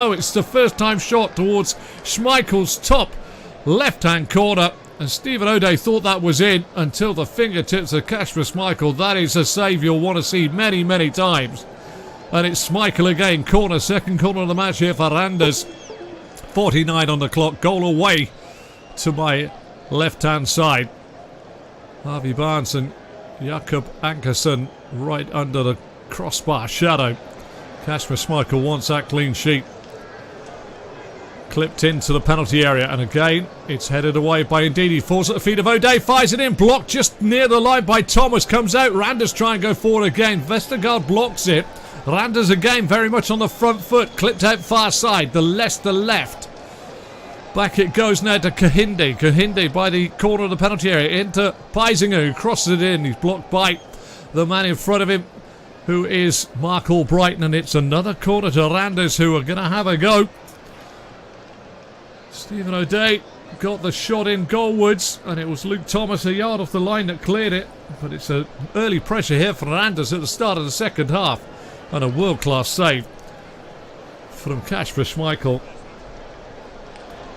Oh, it's the first time shot towards Schmeichel's top left-hand corner. And Stephen O'Day thought that was in until the fingertips of Kasper Schmeichel. That is a save you'll want to see many, many times. And it's Schmeichel again. Corner, second corner of the match here for Randers. 49 on the clock. Goal away to my left-hand side. Harvey Barnes and Jakob Ankersen right under the crossbar shadow. Kasper Schmeichel wants that clean sheet. Clipped into the penalty area, and again it's headed away by Ndidi. Falls at the feet of O'Day, fires it in, blocked just near the line by Thomas. Comes out, Randers try and go forward again. Vestergaard blocks it. Randers again very much on the front foot. Clipped out far side, the Leicester left. Back it goes now to Kahinde. Kahinde by the corner of the penalty area into Peisinger, who crosses it in. He's blocked by the man in front of him, who is Mark Albrighton, and it's another corner to Randers, who are going to have a go. Stephen O'Day got the shot in goalwards, and it was Luke Thomas a yard off the line that cleared it. But it's an early pressure here for Randers at the start of the second half, and a world-class save from Kasper Schmeichel.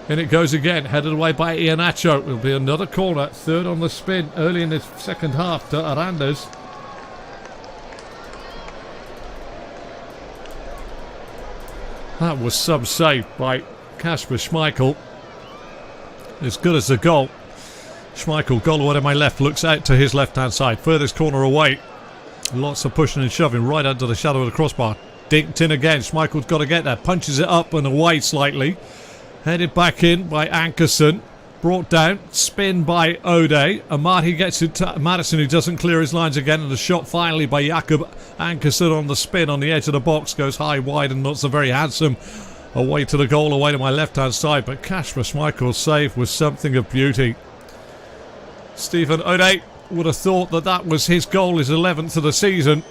And it goes again, headed away by Iheanacho. It'll be another corner, third on the spin early in the second half to Randers. That was some save by Kasper Schmeichel. As good as the goal. Schmeichel, goal away to my left, looks out to his left-hand side. Furthest corner away. Lots of pushing and shoving right under the shadow of the crossbar. Dinked in again. Schmeichel's got to get there. Punches it up and away slightly. Headed back in by Ankersen. Brought down. Spin by O'Day. Amati gets it to Madison, who doesn't clear his lines again. And the shot finally by Jakob Ankersen on the spin on the edge of the box. Goes high, wide, and not so very handsome. Away to the goal, away to my left-hand side. But Kasper Schmeichel's save was something of beauty. Stephen O'Day would have thought that that was his goal, his 11th of the season.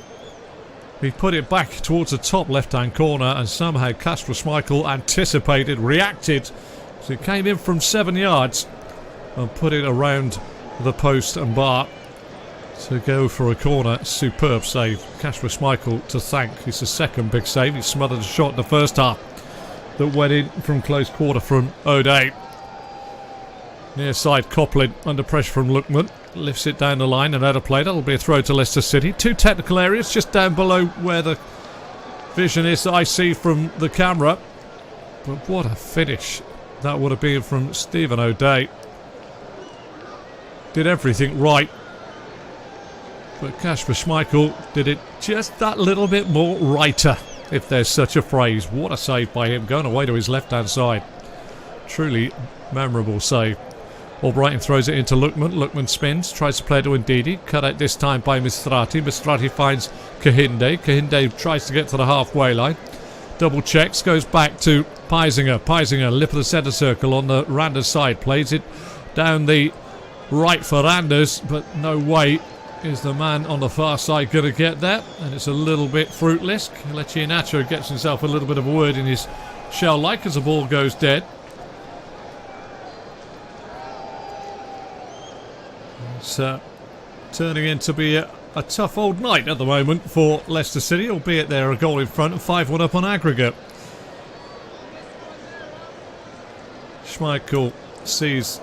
He put it back towards the top left-hand corner, and somehow Kasper Schmeichel anticipated, reacted. So he came in from 7 yards and put it around the post and bar to go for a corner. Superb save. Kasper Schmeichel to thank. It's the second big save. He smothered a shot in the first half that went in from close quarter from O'Day. Near side Coplin under pressure from Lookman. Lifts it down the line and out of play. That'll be a throw to Leicester City. Two technical areas just down below where the vision is that I see from the camera. But what a finish that would have been from Stephen O'Day. Did everything right. But Kasper Schmeichel did it just that little bit more righter, if there's such a phrase. What a save by him, going away to his left-hand side. Truly memorable save. Albrighton throws it into Lookman. Lookman spins, tries to play it to Ndidi. Cut out this time by Mistrati. Mistrati finds Kahinde. Kahinde tries to get to the halfway line. Double checks, goes back to Peisinger. Peisinger, lip of the centre circle on the Randers side. Plays it down the right for Randers, but no way is the man on the far side going to get there, and it's a little bit fruitless. Kelechi Iheanacho gets himself a little bit of a word in his shell like as the ball goes dead. It's turning in to be a tough old night at the moment for Leicester City, albeit they're a goal in front and 5-1 up on aggregate. Schmeichel sees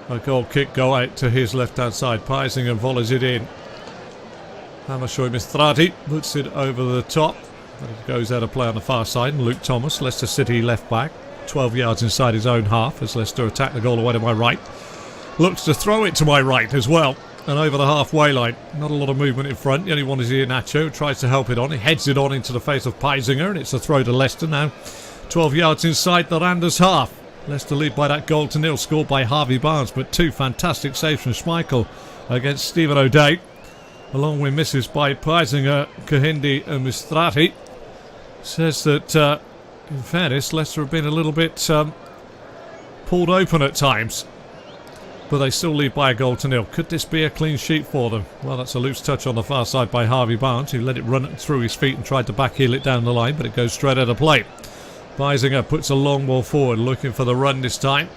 a goal kick go out to his left-hand side. Peisinger volleys it in. Hamashoy Mistrati puts it over the top. It goes out of play on the far side. And Luke Thomas, Leicester City left back, 12 yards inside his own half as Leicester attack the goal away to my right. Looks to throw it to my right as well. And over the halfway line. Not a lot of movement in front. The only one is Iheanacho. Tries to help it on. He heads it on into the face of Peisinger. And it's a throw to Leicester now. 12 yards inside the Randers half. Leicester lead by that 0-0, scored by Harvey Barnes, but two fantastic saves from Schmeichel against Stephen O'Day, along with misses by Peisinger, Kahinde and Mistrati. Says that, in fairness, Leicester have been a little bit pulled open at times, but they still lead by a 0-0. Could this be a clean sheet for them? Well, that's a loose touch on the far side by Harvey Barnes, who let it run through his feet and tried to backheel it down the line, but it goes straight out of play. Peisinger puts a long ball forward, looking for the run this time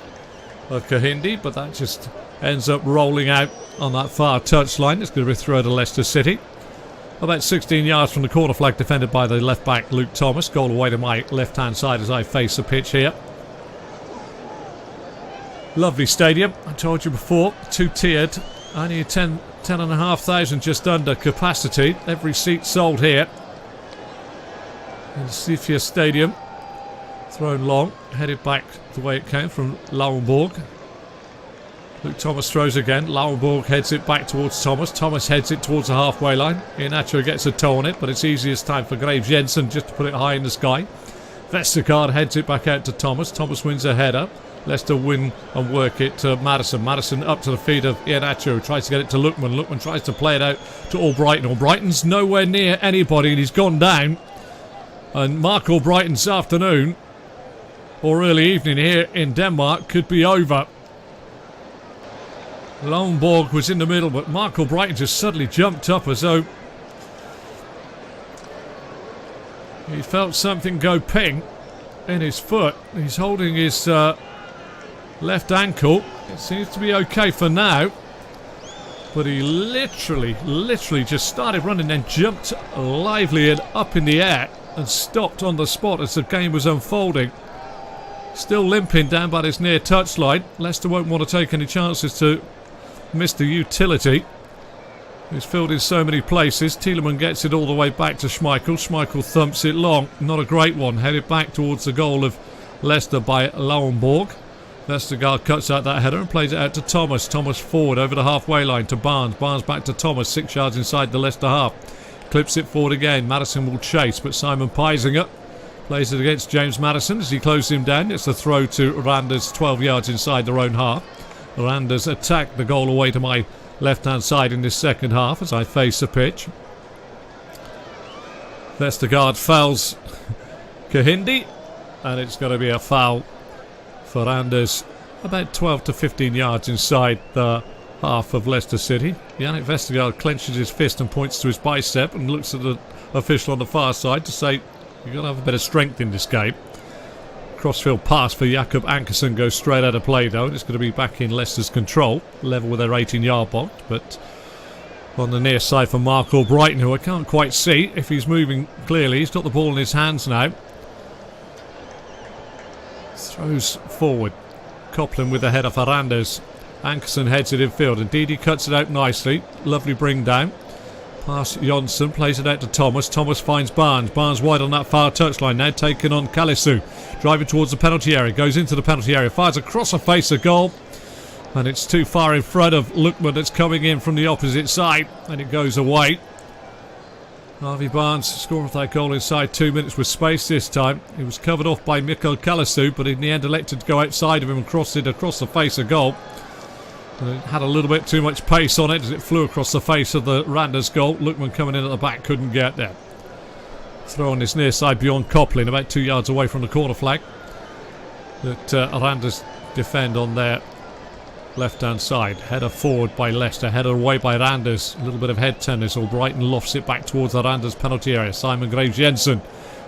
of Kahinde, but that just ends up rolling out on that far touchline. It's going to be thrown to Leicester City. About 16 yards from the corner flag, defended by the left back Luke Thomas. Goal away to my left hand side as I face the pitch here. Lovely stadium, I told you before, two-tiered, only 10,500 just under capacity. Every seat sold here in Sifia Stadium. Thrown long, headed back the way it came from Lauenborg. Luke Thomas throws again. Lauenborg heads it back towards Thomas. Thomas heads it towards the halfway line. Iheanacho gets a toe on it, but it's easiest time for Graves Jensen just to put it high in the sky. Vestergaard heads it back out to Thomas. Thomas wins a header. Leicester win and work it to Maddison. Maddison up to the feet of Iheanacho. Tries to get it to Lookman. Lookman tries to play it out to Albrighton. Albrighton's nowhere near anybody and he's gone down. And Mark Albrighton's afternoon or early evening here in Denmark could be over. Lauenborg was in the middle, but Mark Albrighton just suddenly jumped up as though he felt something go ping in his foot. He's holding his left ankle. It seems to be okay for now, but he literally just started running and jumped lively and up in the air and stopped on the spot as the game was unfolding. Still limping down by this near touchline. Leicester won't want to take any chances to miss the utility. He's filled in so many places. Tielemans gets it all the way back to Schmeichel. Schmeichel thumps it long. Not a great one. Headed back towards the goal of Leicester by Lauenborg. Vestergaard cuts out that header and plays it out to Thomas. Thomas forward over the halfway line to Barnes. Barnes back to Thomas. 6 yards inside the Leicester half. Clips it forward again. Maddison will chase, but Simon Peisinger plays it against James Maddison as he closes him down. It's a throw to Randers 12 yards inside their own half. Randers attack the goal away to my left-hand side in this second half as I face the pitch. Vestergaard fouls Kahindi, and it's going to be a foul for Randers about 12 to 15 yards inside the half of Leicester City. Yannick Vestergaard clenches his fist and points to his bicep and looks at the official on the far side to say, you've got to have a bit of strength in this game. Crossfield pass for Jakob Ankersen goes straight out of play though, and it's going to be back in Leicester's control, level with their 18-yard box, but on the near side for Mark Albrighton, who I can't quite see if he's moving clearly. He's got the ball in his hands now. Throws forward. Copeland with the header for Randers. Ankersen heads it in field. Indeed, he cuts it out nicely. Lovely bring down. Pass Jonsson, plays it out to Thomas. Thomas finds Barnes. Barnes wide on that far touchline now, taking on Kalisu. Driving towards the penalty area. Goes into the penalty area. Fires across the face of goal. And it's too far in front of Lookman that's coming in from the opposite side. And it goes away. Harvey Barnes scoring that goal inside 2 minutes with space this time. He was covered off by Mikkel Kalisu, but in the end elected to go outside of him and cross it across the face of goal. And it had a little bit too much pace on it as it flew across the face of the Randers goal. Lookman coming in at the back, couldn't get there. Throw on his near side beyond Copeland, about 2 yards away from the corner flag. That Randers defend on their left-hand side. Header forward by Leicester, header away by Randers. A little bit of head tennis. Albrighton lofts it back towards the Randers penalty area. Simon Graves Jensen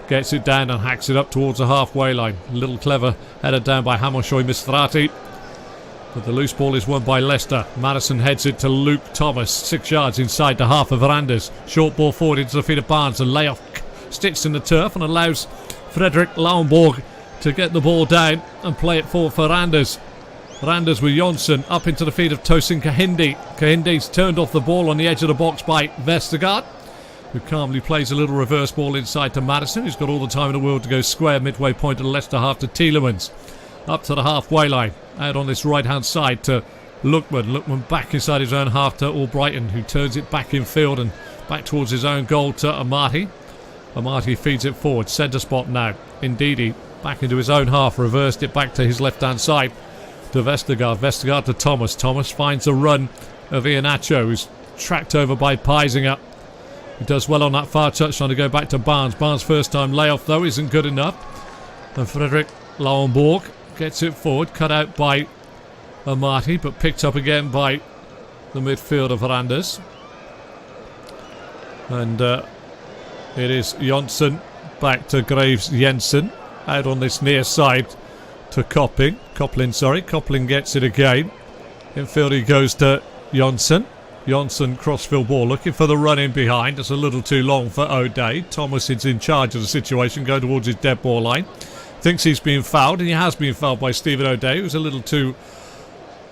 gets it down and hacks it up towards the halfway line. A little clever header down by Hamoshoy Mistrati. But the loose ball is won by Leicester. Maddison heads it to Luke Thomas. 6 yards inside the half of Randers. Short ball forward into the feet of Barnes. And layoff sticks in the turf and allows Frederick Lauenborg to get the ball down and play it forward for Randers. Randers with Jonsson up into the feet of Tosin Kahindi. Kahindi's turned off the ball on the edge of the box by Vestergaard, who calmly plays a little reverse ball inside to Maddison, who's got all the time in the world to go square midway point of the Leicester half to Tielemans. Up to the halfway line. Out on this right-hand side to Lookman. Lookman back inside his own half to Albrighton, who turns it back in field and back towards his own goal to Amati. Amati feeds it forward. Centre spot now. Ndidi back into his own half. Reversed it back to his left-hand side to Vestergaard. Vestergaard to Thomas. Thomas finds a run of Iheanacho, who's tracked over by Peisinger. He does well on that far touchline to go back to Barnes. Barnes' first time layoff, though, isn't good enough. And Frederick Lauenborg gets it forward, cut out by Amati, but picked up again by the midfield of Randers. And it is Jonsson back to Graves Jensen. Out on this near side to Copeland. Copeland gets it again. In field he goes to Jonsson. Jonsson crossfield ball, looking for the run in behind. It's a little too long for O'Day. Thomas is in charge of the situation, going towards his dead ball line. Thinks he's been fouled, and he has been fouled by Stephen O'Day, who's a little too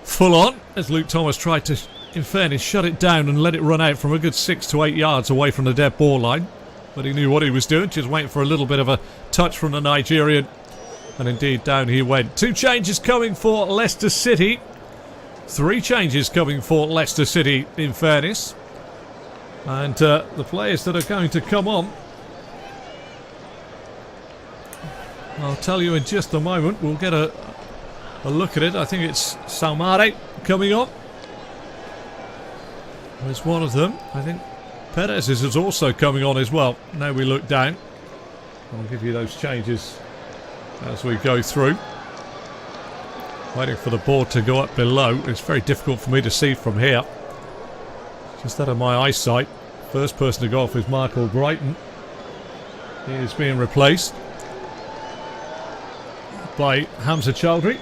full on, as Luke Thomas tried to, in fairness, shut it down and let it run out from a good 6 to 8 yards away from the dead ball line. But he knew what he was doing, just waiting for a little bit of a touch from the Nigerian. And indeed, down he went. 2 changes coming for Leicester City. 3 changes coming for Leicester City, in fairness. And the players that are going to come on, I'll tell you in just a moment. We'll get a look at it. I think it's Saumare coming on. There's one of them. I think Perez is also coming on as well. Now we look down. I'll give you those changes as we go through. Waiting for the board to go up below. It's very difficult for me to see from here. Just out of my eyesight. First person to go off is Michael Brighton. He is being replaced by Hamza Chowdhury.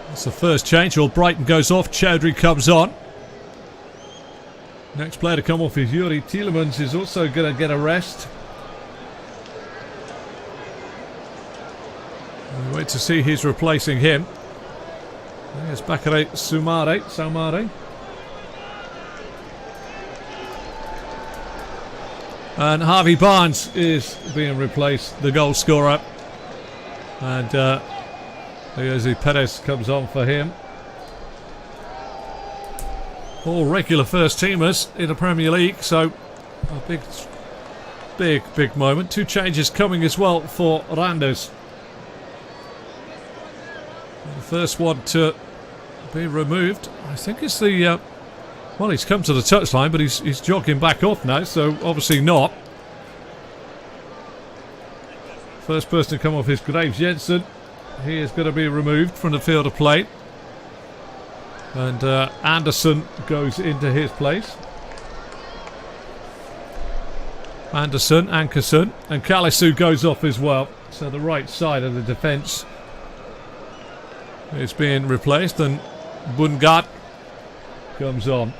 That's the first change. Well, Brighton goes off. Chowdhury comes on. Next player to come off is Yuri Tielemans. Is also going to get a rest. We wait to see who's replacing him. There's Bakare Saumare. And Harvey Barnes is being replaced, the goal scorer. And Perez comes on for him. All regular first teamers in the Premier League, so a big moment. 2 changes coming as well for Randers. The first one to be removed, I think it's the well, he's come to the touchline, but he's jogging back off now, so obviously not. First person to come off is Graves Jensen. He is going to be removed from the field of play. And Anderson goes into his place. Ankerson, and Kalisu goes off as well. So the right side of the defence is being replaced, and Bungat comes on.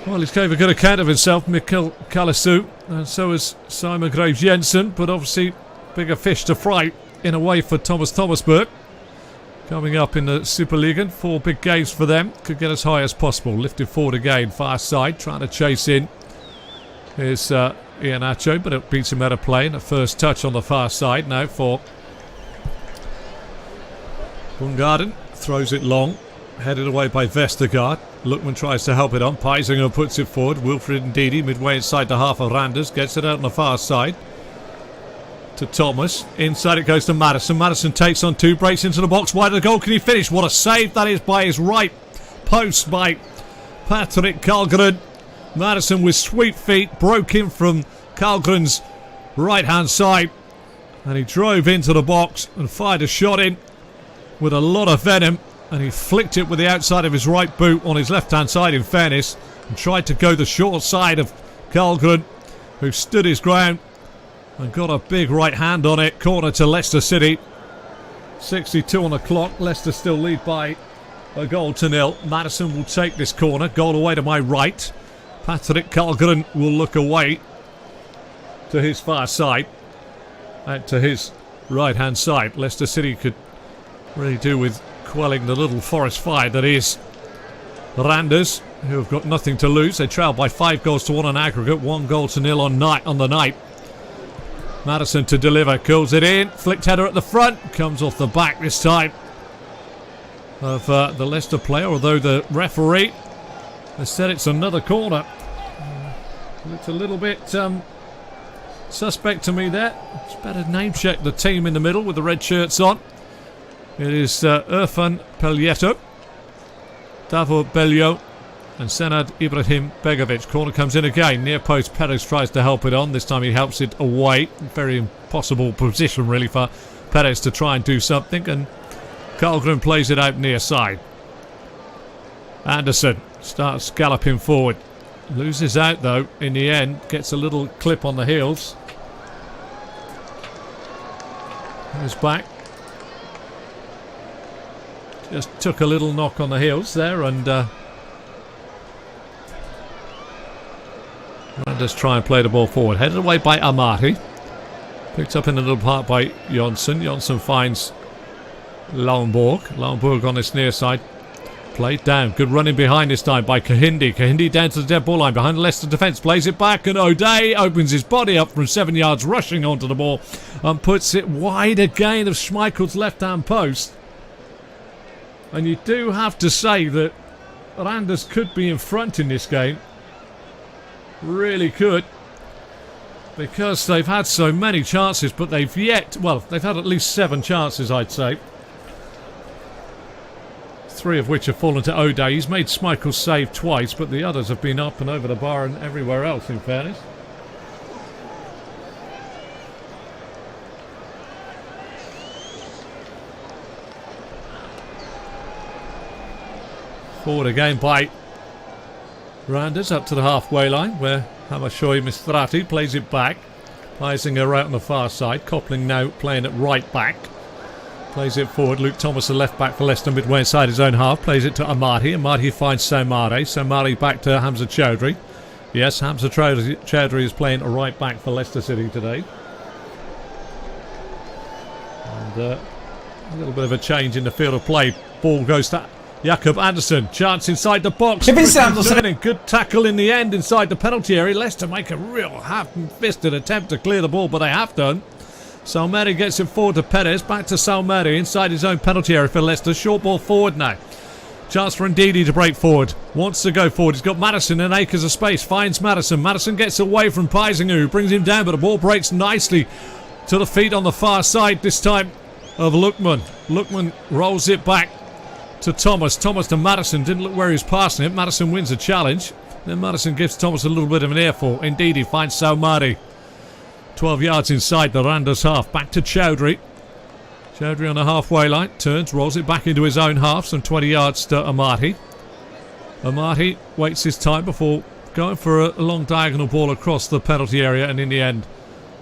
Well, he's gave a good account of himself, Mikkel Kalisu, and so is Simon Graves Jensen, but obviously bigger fish to fry in a way for Thomas Thomasberg. Coming up in the Superliga, 4 big games for them, could get as high as possible. Lifted forward again, far side, trying to chase in is Iheanacho, but it beats him out of play. And a first touch on the far side now for Bungarden. Throws it long, headed away by Vestergaard. Lookman tries to help it on. Peisinger puts it forward. Wilfred Ndidi midway inside the half of Randers. Gets it out on the far side to Thomas. Inside it goes to Madison. Madison takes on 2. Breaks into the box. Wide of the goal. Can he finish? What a save that is by his right post by Patrick Karlgren. Madison with sweet feet. Broke in from Karlgren's right hand side. And he drove into the box and fired a shot in with a lot of venom. And he flicked it with the outside of his right boot on his left-hand side, in fairness, and tried to go the short side of Karlgren, who stood his ground and got a big right hand on it. Corner to Leicester City. 62 on the clock. Leicester still lead by a goal to nil. Madison will take this corner. Goal away to my right. Patrick Karlgren will look away to his far side. Out to his right-hand side. Leicester City could really do with quelling the little forest fire that is Randers, who have got nothing to lose. They trail by 5 goals to 1 on aggregate, 1 goal to nil on the night. Madison to deliver, curls it in, flicked header at the front, comes off the back this time of the Leicester player, although the referee has said it's another corner. Looked a little bit suspect to me there. It's better name check the team in the middle with the red shirts on. It is Irfan Pelieto, Davo Bello and Senad Ibrahim Begovic. Corner comes in again. Near post, Perez tries to help it on. This time he helps it away. Very impossible position really for Perez to try and do something. And Karlgren plays it out near side. Anderson starts galloping forward. Loses out though in the end. Gets a little clip on the heels. Goes back. Just took a little knock on the heels there, and Randers try and play the ball forward. Headed away by Amati. Picked up in the little part by Jonsson. Jonsson finds Lauenborg. Lauenborg on his near side. Played down. Good running behind this time by Kahindi. Kahindi down to the dead ball line behind the Leicester defence. Plays it back, and O'Day opens his body up from 7 yards, rushing onto the ball and puts it wide again of Schmeichel's left-hand post. And you do have to say that Randers could be in front in this game. Really could. Because they've had so many chances, but they've they've had at least 7 chances, I'd say. 3 of which have fallen to O'Day. He's made Schmeichel's save twice, but the others have been up and over the bar and everywhere else, in fairness. Forward again by Randers up to the halfway line, where Hamashoy Mistrati plays it back. Heisinger out on the far side. Copling now playing at right back. Plays it forward. Luke Thomas, the left back for Leicester, midway inside his own half. Plays it to Amati. Amati finds Somare. Somare back to Hamza Chowdhury. Yes, Hamza Chowdhury is playing a right back for Leicester City today. And a little bit of a change in the field of play. Ball goes to Jakob Andersson. Chance inside the box. Good tackle in the end inside the penalty area. Leicester make a real half-fisted attempt to clear the ball, but they have done. Salmeri gets it forward to Perez. Back to Salmeri inside his own penalty area for Leicester. Short ball forward now. Chance for Ndidi to break forward. Wants to go forward. He's got Madison in acres of space. Finds Madison. Madison gets away from Heisinger, who brings him down, but the ball breaks nicely to the feet on the far side this time of Lookman. Lookman rolls it back to Thomas. Thomas to Madison. Didn't look where he was passing it. Madison wins a challenge. Then Madison gives Thomas a little bit of an earful. Indeed, he finds Salmari. 12 yards inside the Randers half. Back to Chowdhury. Chowdhury on the halfway line. Turns, rolls it back into his own half. Some 20 yards to Amati. Amati waits his time before going for a long diagonal ball across the penalty area. And in the end,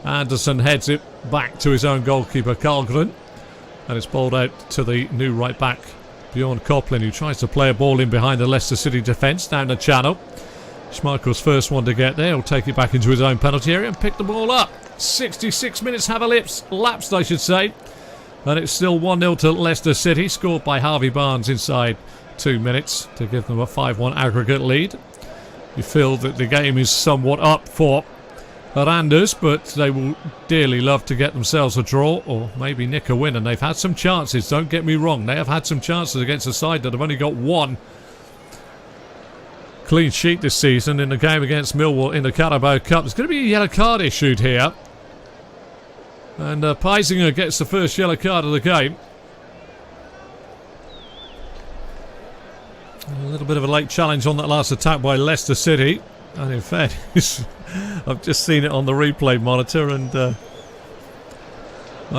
Anderson heads it back to his own goalkeeper, Karlgren. And it's bowled out to the new right back, Bjorn Coplin, who tries to play a ball in behind the Leicester City defence down the channel. Schmeichel's first one to get there. He'll take it back into his own penalty area and pick the ball up. 66 minutes have elapsed, I should say. And it's still 1-0 to Leicester City, scored by Harvey Barnes inside 2 minutes to give them a 5-1 aggregate lead. You feel that the game is somewhat up for Randers, but they will dearly love to get themselves a draw or maybe nick a win. And they've had some chances, don't get me wrong. They have had some chances against a side that have only got 1 clean sheet this season in the game against Millwall in the Carabao Cup. There's going to be a yellow card issued here. And Heisinger gets the first yellow card of the game. A little bit of a late challenge on that last attack by Leicester City. And in fairness, I've just seen it on the replay monitor, and I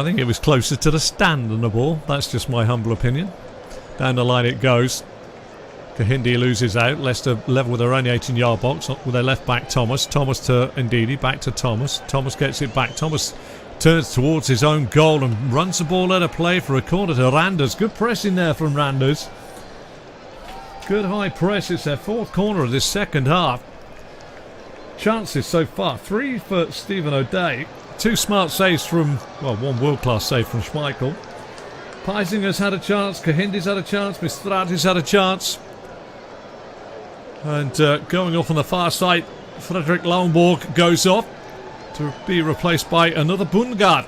think it was closer to the stand than the ball. That's just my humble opinion. Down the line it goes. Kahindi loses out. Leicester level with their own 18-yard box with their left back Thomas. Thomas to Ndidi. Back to Thomas. Thomas gets it back. Thomas turns towards his own goal and runs the ball out of play for a corner to Randers. Good press in there from Randers. Good high press. It's their 4th corner of this second half. Chances so far. 3 for Stephen O'Day. 2 smart saves from, well, 1 world-class save from Schmeichel. Heisinger's had a chance. Kahindi's had a chance. Mistrati's had a chance. And going off on the far side, Frederick Lauenborg goes off to be replaced by another Bundgaard.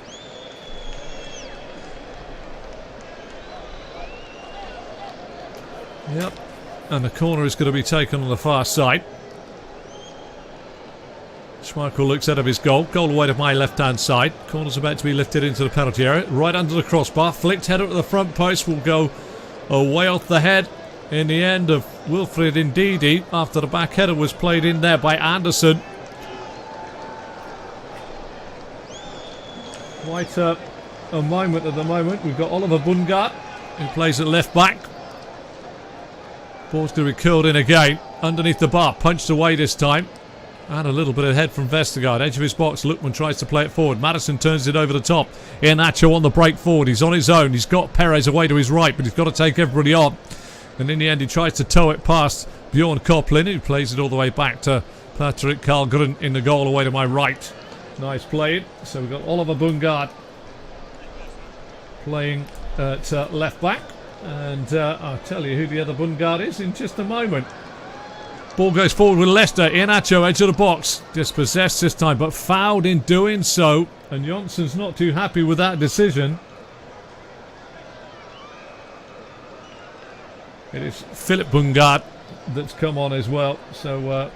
Yep. And the corner is going to be taken on the far side. Schmeichel looks out of his goal. Goal away to my left-hand side. Corner's about to be lifted into the penalty area. Right under the crossbar. Flicked header at the front post will go away off the head in the end of Wilfred Ndidi after the back header was played in there by Anderson. Quite a moment at the moment. We've got Oliver Bundgaard, who plays at left back. Ball's going to be curled in again. Underneath the bar. Punched away this time. And a little bit ahead from Vestergaard. Edge of his box. Lookman tries to play it forward. Madison turns it over the top. Iheanacho on the break forward. He's on his own. He's got Perez away to his right, but he's got to take everybody on. And in the end, he tries to tow it past Bjorn Koplin, who plays it all the way back to Patrick Karlgren in the goal away to my right. Nice playing. So we've got Oliver Bungard playing at left back. And I'll tell you who the other Bungard is in just a moment. Ball goes forward with Leicester. Iheanacho, edge of the box. Dispossessed this time, but fouled in doing so. And Jonsson's not too happy with that decision. It is Philip Bungard that's come on as well. So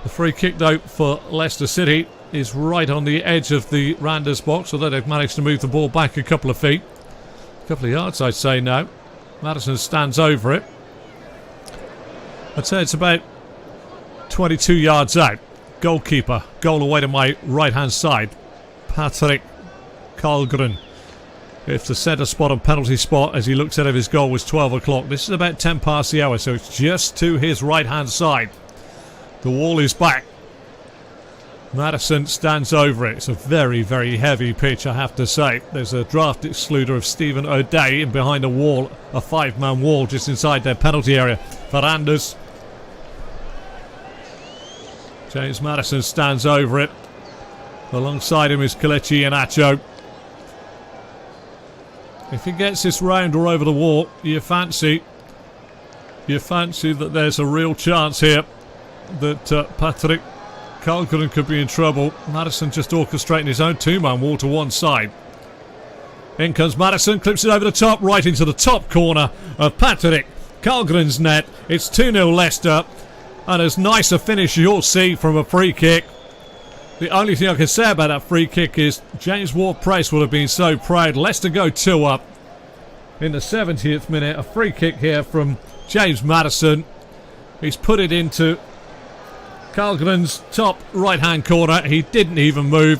the free kick, though, for Leicester City is right on the edge of the Randers box, although they've managed to move the ball back a couple of feet. A couple of yards, I'd say now. Madison stands over it. I'd say it's about 22 yards out. Goalkeeper. Goal away to my right-hand side. Patrick Karlgren. If the centre spot and penalty spot as he looks out of his goal was 12 o'clock, this is about 10 past the hour, so it's just to his right-hand side. The wall is back. Madison stands over it. It's a very, very heavy pitch, I have to say. There's a draft excluder of Stephen O'Day in behind a wall, a 5-man wall just inside their penalty area for Randers. James Madison stands over it. Alongside him is Kelechi Iheanacho. If he gets this round or over the wall, you fancy that there's a real chance here that Patrick Karlgren could be in trouble. Madison just orchestrating his own 2-man wall to one side. In comes Madison, clips it over the top, right into the top corner of Patrick Karlgren's net. It's 2-0 Leicester, and as nice a finish you'll see from a free kick. The only thing I can say about that free kick is James Ward-Prowse would have been so proud. Leicester go 2 up in the 70th minute. A free kick here from James Madison. He's put it into Karlgren's top right-hand corner. He didn't even move.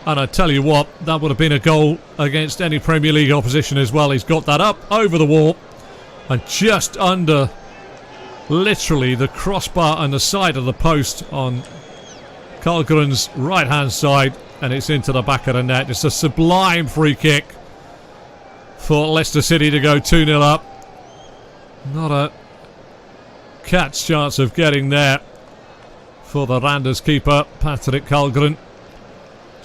And I tell you what, that would have been a goal against any Premier League opposition as well. He's got that up over the wall and just under literally the crossbar on the side of the post on Karlgren's right-hand side, and it's into the back of the net. It's a sublime free kick for Leicester City to go 2-0 up. Not a cat's chance of getting there for the Randers keeper, Patrick Karlgren.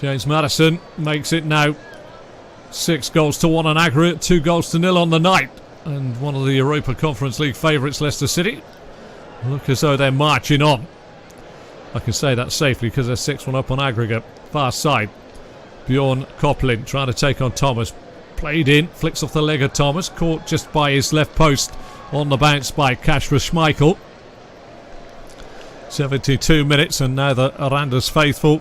James Madison makes it now 6-1 on aggregate, 2-0 on the night. And one of the Europa Conference League favourites, Leicester City, look as though they're marching on. I can say that safely because they're 6-1 up on aggregate. Far side. Bjorn Koplin trying to take on Thomas. Played in, flicks off the leg of Thomas, caught just by his left post on the bounce by Kasper Schmeichel. 72 minutes, and now the Randers faithful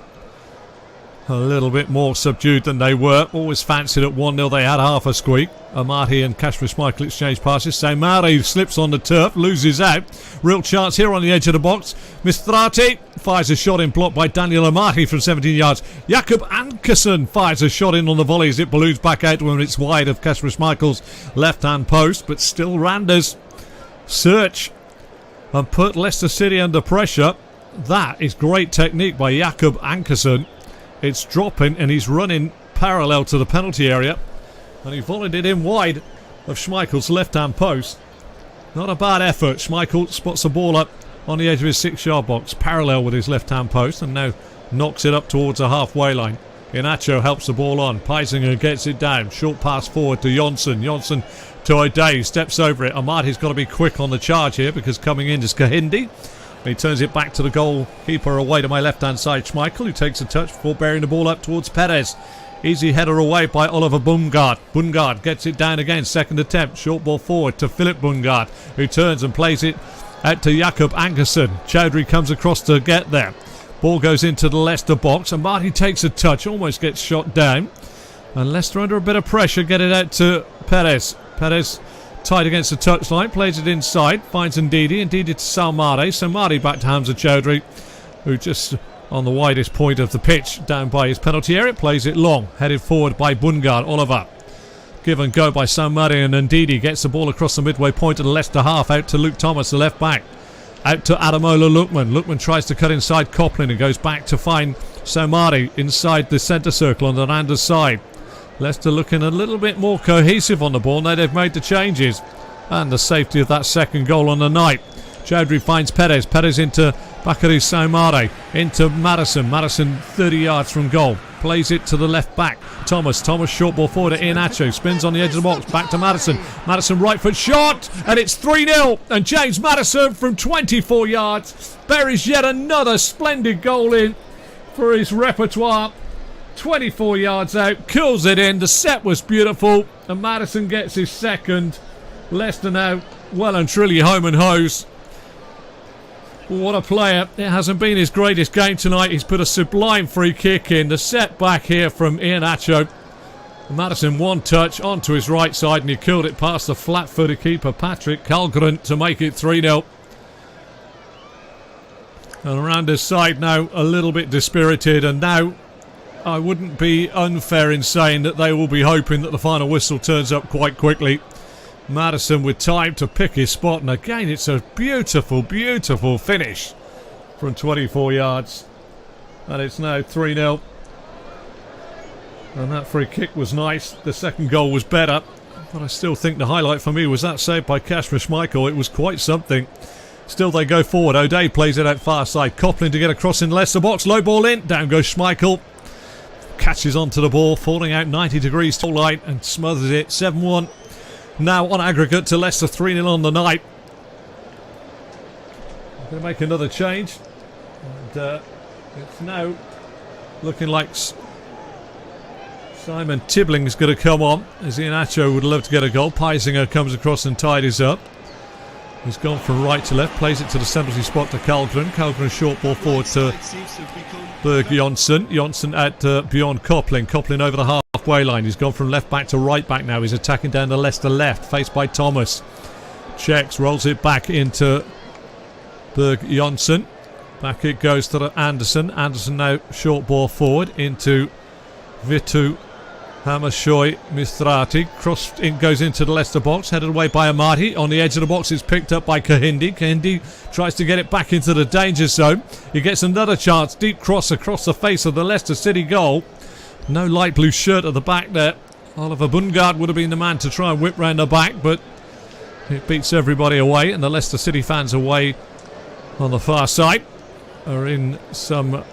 a little bit more subdued than they were. Always fancied at 1-0, they had half a squeak. Amati and Kasper Schmeichel exchange passes. Saimari slips on the turf, loses out. Real chance here on the edge of the box. Mistrati fires a shot in, blocked by Daniel Amati from 17 yards. Jakob Ankersen fires a shot in on the volley as it balloons back out when it's wide of Kasper Schmeichel's left-hand post, but still Randers search and put Leicester City under pressure. That is great technique by Jakob Ankersen. It's dropping and he's running parallel to the penalty area, and he volleyed it in wide of Schmeichel's left-hand post. Not a bad effort. Schmeichel spots the ball up on the edge of his 6-yard box, parallel with his left-hand post, and now knocks it up towards the halfway line. Iheanacho helps the ball on. Peisinger gets it down. Short pass forward to Jonsson. Jonsson to O'Day, steps over it. Amati's got to be quick on the charge here because coming in is Kahindi. He turns it back to the goalkeeper away to my left-hand side, Schmeichel, who takes a touch before bearing the ball up towards Perez. Easy header away by Oliver Bungard. Bungard gets it down again, second attempt. Short ball forward to Philip Bungard, who turns and plays it out to Jakob Ankersen. Chowdhury comes across to get there. Ball goes into the Leicester box, and Marty takes a touch, almost gets shot down. And Leicester under a bit of pressure, get it out to Perez. Perez tied against the touchline, plays it inside, finds Ndidi to Salmare. Salmare back to Hamza Chowdhury, who just on the widest point of the pitch, down by his penalty area, plays it long, headed forward by Bungard. Oliver, give and go by Salmare, and Ndidi gets the ball across the midway point of the Leicester half, out to Luke Thomas, the left back. Out to Adamola Lookman. Lookman tries to cut inside Coplin and goes back to find Somari inside the centre circle on the Randers side. Leicester looking a little bit more cohesive on the ball now they've made the changes. And the safety of that second goal on the night. Chowdhury finds Perez. Perez into Bakary Somari. Into Madison. Madison 30 yards from goal. Plays it to the left back. Thomas short ball forward to Iheanacho. Spins on the edge of the box. Back to Madison. Madison right foot shot. And it's 3-0. And James Madison from 24 yards buries yet another splendid goal in for his repertoire. 24 yards out. Kills it in. The set was beautiful. And Madison gets his second. Leicester now well and truly home and hose. What a player. It hasn't been his greatest game tonight. He's put a sublime free kick in. The set back here from Iheanacho. Madison one touch onto his right side and he killed it past the flat-footed keeper Patrick Kalgren to make it 3-0. And Randers' side now a little bit dispirited, and now I wouldn't be unfair in saying that they will be hoping that the final whistle turns up quite quickly. Madison with time to pick his spot, and again it's a beautiful finish from 24 yards, and it's now 3-0. And that free kick was nice. The second goal was better, but I still think the highlight for me was that save by Kasper Schmeichel. It was quite something. Still they go forward. O'Day plays it out far side. Coplin to get across in the Leicester box. Low ball in. Down goes Schmeichel. Catches onto the ball, falling out 90 degrees to line and smothers it. 7-1. Now on aggregate to Leicester, 3-0 on the night. They make another change. And it's now looking like Simon Tibbling is going to come on, as Iheanacho would love to get a goal. Peisinger comes across and tidies up. He's gone from right to left, plays it to the central spot to Kalgren. Kalgren short ball forward to Berg Jonsson. Jonsson at beyond Coplin. Coplin over the halfway line. He's gone from left back to right back now. He's attacking down the Leicester left, faced by Thomas. Checks, rolls it back into Berg Jonsson. Back it goes to Anderson. Anderson now short ball forward into Vitu Hamashoy Mistrati. Cross in goes into the Leicester box, headed away by Amati. On the edge of the box, it's picked up by Kahindi. Kahindi tries to get it back into the danger zone. He gets another chance. Deep cross across the face of the Leicester City goal. No light blue shirt at the back there. Oliver Bundgaard would have been the man to try and whip round the back, but it beats everybody away, and the Leicester City fans away on the far side are in some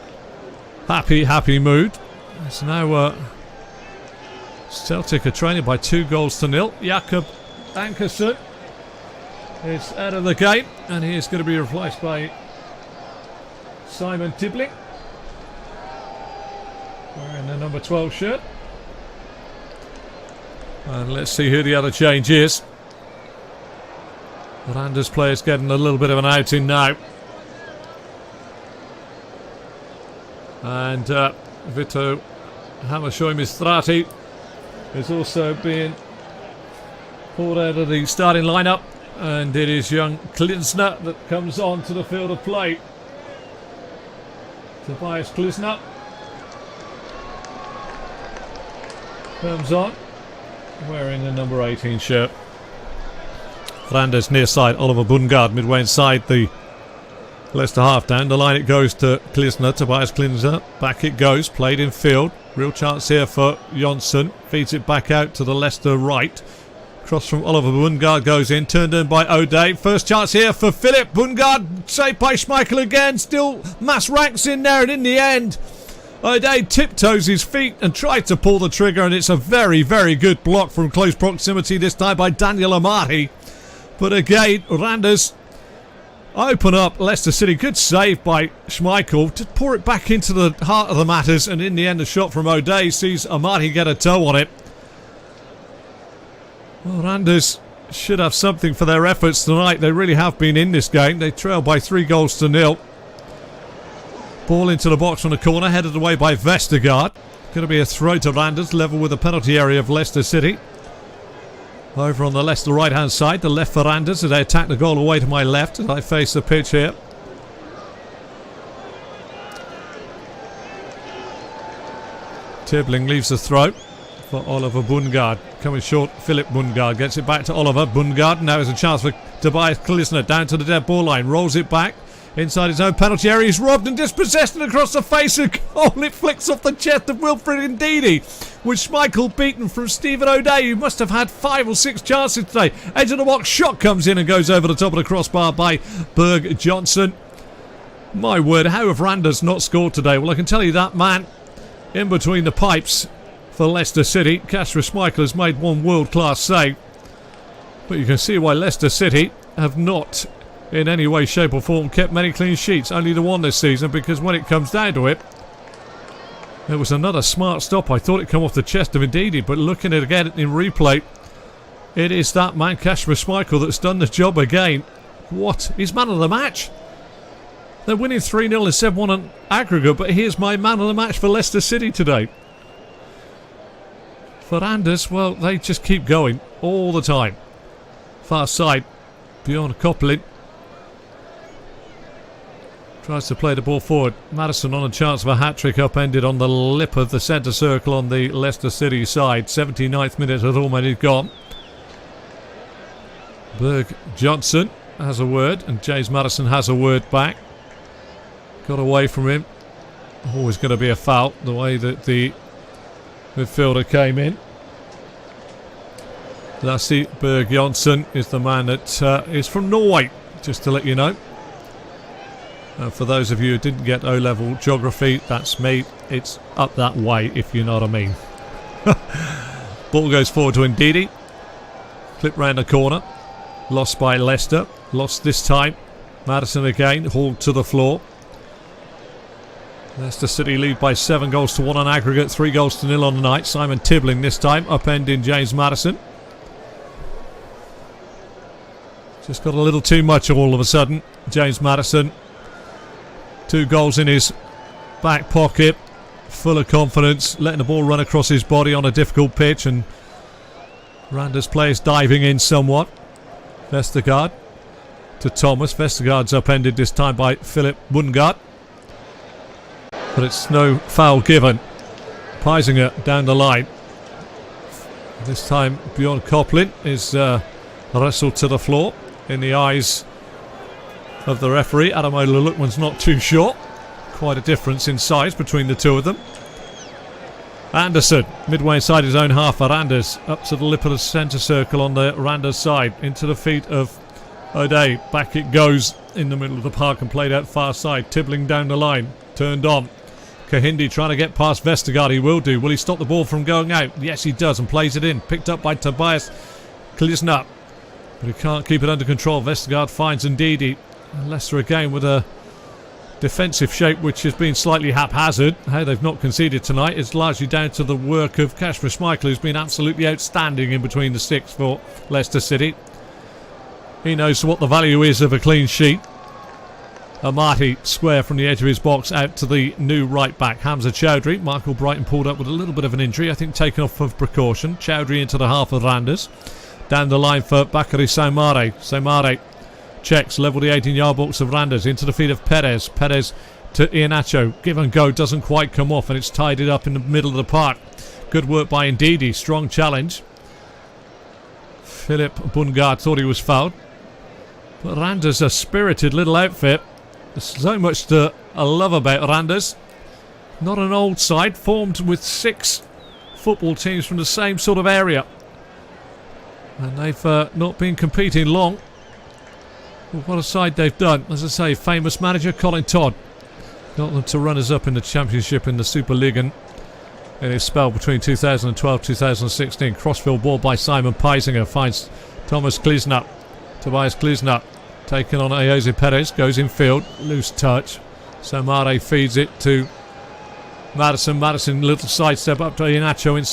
happy mood. It's now Celtic are trailing by 2-0. Jakob Ankerson is out of the game, and he is going to be replaced by Simon Tibbling, wearing the number 12 shirt. And let's see who the other change is. The Randers players getting a little bit of an outing now. And Vito Hamashoy Mistrati is also being pulled out of the starting lineup, and it is young Klisner that comes on to the field of play. Tobias Klisner comes on wearing the number 18 shirt. Randers near side, Oliver Bundgaard midway inside the Leicester half. Down the line it goes to Klisner, Tobias Klisner. Back it goes, played in field. Real chance here for Jonsson. Feeds it back out to the Leicester right. Cross from Oliver Bundgaard goes in. Turned in by O'Day. First chance here for Philip. Bundgaard saved by Schmeichel again. Still mass ranks in there, and in the end O'Day tiptoes his feet and tried to pull the trigger, and it's a very good block from close proximity, this time by Daniel Amati. But again, Randers open up Leicester City. Good save by Schmeichel to pour it back into the heart of the matters, and in the end a shot from O'Day sees Amati get a toe on it. Well, Randers should have something for their efforts tonight. They really have been in this game. They trail by 3-0. Ball into the box from the corner, headed away by Vestergaard. Going to be a throw to Randers, level with the penalty area of Leicester City. Over on the Leicester right hand side, the left for Randers as they attack the goal away to my left as I face the pitch here. Tibbling leaves the throw. for Oliver Bundgaard. Coming short, Philip Bundgaard gets it back to Oliver Bundgaard. Now there's a chance for Tobias Klisner down to the dead ball line. Rolls it back inside his own penalty area. He's robbed and dispossessed and across the face of goal. It flicks off the chest of Wilfred Ndidi, with Schmeichel beaten from Stephen O'Day, who must have had 5 or 6 chances today. Edge of the box shot comes in and goes over the top of the crossbar by Berg Johnson. My word, how have Randers not scored today? Well, I can tell you that man in between the pipes for Leicester City, Kasper Schmeichel, has made one world-class save. But you can see why Leicester City have not in any way, shape or form kept many clean sheets. Only the one this season, because when it comes down to it, there was another smart stop. I thought it come off the chest of Ndidi, but looking at it again in replay, it is that man, Kasper Schmeichel, that's done the job again. What? He's man of the match. They're winning 3-0 and 7-1 on aggregate, but here's my man of the match for Leicester City today. For Randers, well, they just keep going all the time. Far side, Bjorn Koplin tries to play the ball forward. Madison on a chance of a hat-trick, upended on the lip of the centre circle on the Leicester City side. 79th minute had already gone. Berg Johnson has a word, and James Madison has a word back. Got away from him. Always going to be a foul, the way that the midfielder came in. Lasse Berg Johnsen is the man that is from Norway, just to let you know. For those of you who didn't get O-level geography, that's me. It's up that way, if you know what I mean. Ball goes forward to Ndidi. Clip round the corner. Lost by Leicester. Lost this time. Madison again, hauled to the floor. Leicester City lead by 7 goals to 1 on aggregate, 3 goals to 0 on the night. Simon Tibbling this time, upending James Madison. Just got a little too much all of a sudden. James Madison, 2 goals in his back pocket, full of confidence, letting the ball run across his body on a difficult pitch, and Randers players diving in somewhat. Vestergaard to Thomas. Vestergaard's upended this time by Philip Bundgaard. But it's no foul given. Peisinger down the line. This time Bjorn Koplin is wrestled to the floor in the eyes of the referee. Adamola Lookman's not too short. Quite a difference in size between the two of them. Anderson, midway inside his own half for Randers. Up to the lip of the centre circle on the Randers side. Into the feet of O'Day. Back it goes in the middle of the park and played out far side. Tibbling down the line. Turned on. Kahindi trying to get past Vestergaard. He will do. Will he stop the ball from going out? Yes, he does, and plays it in. Picked up by Tobias Klisner. But he can't keep it under control. Vestergaard finds Ndidi. And Leicester again with a defensive shape which has been slightly haphazard. How they've not conceded tonight is largely down to the work of Kasper Schmeichel, who's been absolutely outstanding in between the sticks for Leicester City. He knows what the value is of a clean sheet. Amati square from the edge of his box out to the new right back, Hamza Chowdhury. Michael Brighton pulled up with a little bit of an injury, I think taken off of precaution. Chowdhury into the half of Randers. Down the line for Bakary Saumare. Saumare checks, level the 18-yard box of Randers, into the feet of Perez. Perez to Iheanacho. Give and go, doesn't quite come off, and it's tied it up in the middle of the park. Good work by Ndidi, strong challenge. Philip Bundgaard thought he was fouled. But Randers a spirited little outfit. There's so much to love about Randers. Not an old side, formed with 6 football teams from the same sort of area. And they've not been competing long. Well, what a side they've done. As I say, famous manager Colin Todd got them to runners-up in the Championship in the Super League in his spell between 2012-2016. Crossfield ball by Simon Peisinger finds Thomas Klisner. Tobias Klisner taken on Jose Perez, goes in field, loose touch. Saumare feeds it to Madison. Madison, little sidestep up to Iheanacho inside.